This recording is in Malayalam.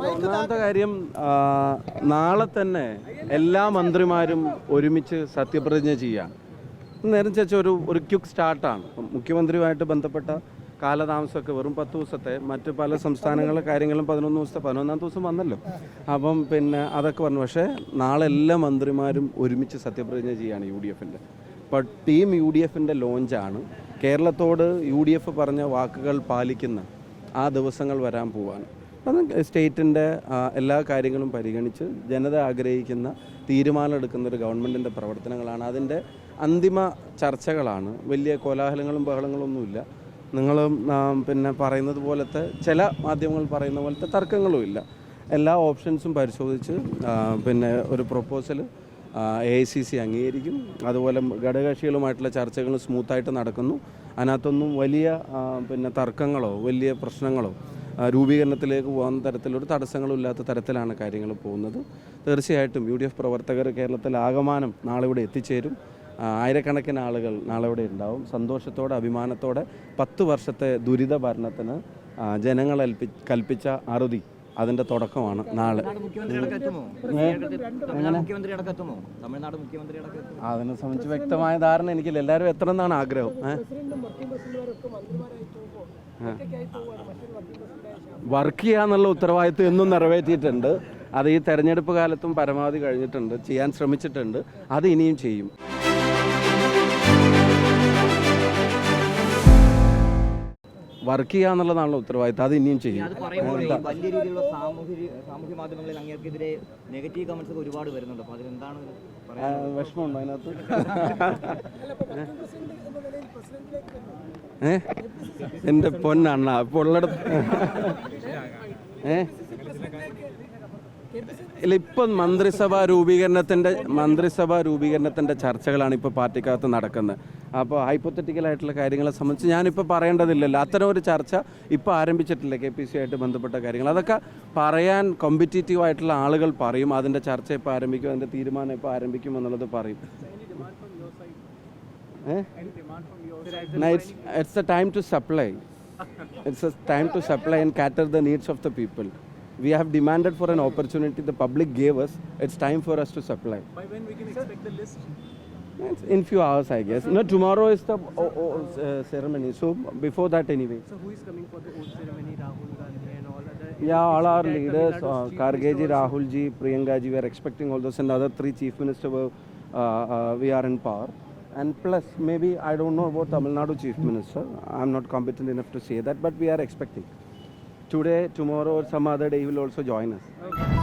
ഒന്നാമത്തെ കാര്യം, നാളെ തന്നെ എല്ലാ മന്ത്രിമാരും ഒരുമിച്ച് സത്യപ്രതിജ്ഞ ചെയ്യാം. നേരം ചേച്ച ഒരു ക്വിക്ക് സ്റ്റാർട്ടാണ്. മുഖ്യമന്ത്രിയുമായിട്ട് ബന്ധപ്പെട്ട കാലതാമസമൊക്കെ വെറും 10 ദിവസത്തെ, മറ്റ് പല സംസ്ഥാനങ്ങളിലെ കാര്യങ്ങളും 11 ദിവസത്തെ, 11-ാം ദിവസം വന്നല്ലോ. അപ്പം പിന്നെ അതൊക്കെ പറഞ്ഞു. പക്ഷേ നാളെ എല്ലാ മന്ത്രിമാരും ഒരുമിച്ച് സത്യപ്രതിജ്ഞ ചെയ്യുകയാണ് UDFൻ്റെ. ഇപ്പോൾ ടീം UDFൻ്റെ ലോഞ്ചാണ്. കേരളത്തോട് UDF പറഞ്ഞ വാക്കുകൾ പാലിക്കുന്ന ആ ദിവസങ്ങൾ വരാൻ പോവാണ്. അത് സ്റ്റേറ്റിൻ്റെ എല്ലാ കാര്യങ്ങളും പരിഗണിച്ച് ജനത ആഗ്രഹിക്കുന്ന തീരുമാനം എടുക്കുന്നൊരു ഗവൺമെൻറ്റിൻ്റെ പ്രവർത്തനങ്ങളാണ്. അതിൻ്റെ അന്തിമ ചർച്ചകളാണ്. വലിയ കോലാഹലങ്ങളും ബഹളങ്ങളൊന്നുമില്ല. നിങ്ങൾ പിന്നെ പറയുന്നത് പോലത്തെ, ചില മാധ്യമങ്ങൾ പറയുന്ന പോലത്തെ തർക്കങ്ങളും ഇല്ല. എല്ലാ ഓപ്ഷൻസും പരിശോധിച്ച് പിന്നെ ഒരു പ്രൊപ്പോസൽ AICC അംഗീകരിക്കും. അതുപോലെ ഘടകകക്ഷികളുമായിട്ടുള്ള ചർച്ചകൾ സ്മൂത്തായിട്ട് നടക്കുന്നു. അതിനകത്തൊന്നും വലിയ പിന്നെ തർക്കങ്ങളോ വലിയ പ്രശ്നങ്ങളോ രൂപീകരണത്തിലേക്ക് പോകുന്ന തരത്തിലൊരു തടസ്സങ്ങളും ഇല്ലാത്ത തരത്തിലാണ് കാര്യങ്ങൾ പോകുന്നത്. തീർച്ചയായിട്ടും UDF പ്രവർത്തകർ കേരളത്തിൽ ആകമാനം നാളെ ഇവിടെ എത്തിച്ചേരും. ആയിരക്കണക്കിന് ആളുകൾ നാളെ ഇവിടെ ഉണ്ടാവും. സന്തോഷത്തോടെ, അഭിമാനത്തോടെ 10 വർഷത്തെ ദുരിത ഭരണത്തിന് ജനങ്ങൾ കൽപ്പിച്ച അറുതി, അതിൻ്റെ തുടക്കമാണ് നാളെ. അതിനെ സംബന്ധിച്ച് വ്യക്തമായ ധാരണ എനിക്കില്ല. എല്ലാവരും എത്ര എന്നാണ് ആഗ്രഹം? വർക്ക് ചെയ്യാന്നുള്ള ഉത്തരവാദിത്വം എന്നും നിറവേറ്റിയിട്ടുണ്ട്. അത് ഈ തെരഞ്ഞെടുപ്പ് കാലത്തും പരമാവധി കഴിഞ്ഞിട്ടുണ്ട്, ചെയ്യാൻ ശ്രമിച്ചിട്ടുണ്ട്. അത് ഇനിയും ചെയ്യും. വർക്ക് ചെയ്യാന്നുള്ളതാണല്ലോ ഉത്തരവാദിത്തം. അത് ഇനിയും ചെയ്യും. വലിയ രീതിയിലുള്ള സാമൂഹ്യ മാധ്യമങ്ങളിൽ അങ്ങേർക്കെതിരെ നെഗറ്റീവ് കമന്റ്സ് ഒക്കെ ഒരുപാട് വരുന്നുണ്ട്. അപ്പോൾ അതിലെന്താണ് വിഷമമുണ്ടോ അതിനകത്ത്? എൻ്റെ പൊന്നണ്ണ ഇപ്പോൾ ഉള്ളിടത്ത് ഇല്ല, ഇപ്പം മന്ത്രിസഭാ രൂപീകരണത്തിൻ്റെ ചർച്ചകളാണ് ഇപ്പോൾ പാർട്ടിക്കകത്ത് നടക്കുന്നത്. അപ്പോൾ ഹൈപ്പോത്തറ്റിക്കലായിട്ടുള്ള കാര്യങ്ങളെ സംബന്ധിച്ച് ഞാനിപ്പോൾ പറയേണ്ടതില്ലല്ലോ. അത്തരം ഒരു ചർച്ച ഇപ്പോൾ ആരംഭിച്ചിട്ടില്ല. KPC ആയിട്ട് ബന്ധപ്പെട്ട കാര്യങ്ങൾ അതൊക്കെ പറയാൻ കോമ്പറ്റീറ്റീവായിട്ടുള്ള ആളുകൾ പറയും. അതിൻ്റെ ചർച്ച ഇപ്പോൾ ആരംഭിക്കും, അതിൻ്റെ തീരുമാനം ഇപ്പോൾ ആരംഭിക്കും എന്നുള്ളത് പറയും. It's the time to supply. It's a time to supply and cater the needs of the people. We have demanded for an opportunity. The public gave us. It's time for us to supply. By when we can expect the list? In few hours, I guess. No, tomorrow is the ceremony. So before that, anyway. So who is coming for the oath ceremony? Rahul Gandhi and all other. Yeah, all our leaders, Kharge ji, Rahul ji, Priyanka ji. We are expecting all those, and other 3 chief ministers. We are in power. And plus, maybe I don't know about Tamil Nadu chief minister. I'm not competent enough to say that, but we are expecting. Today, tomorrow, or some other day, he will also join us. Okay.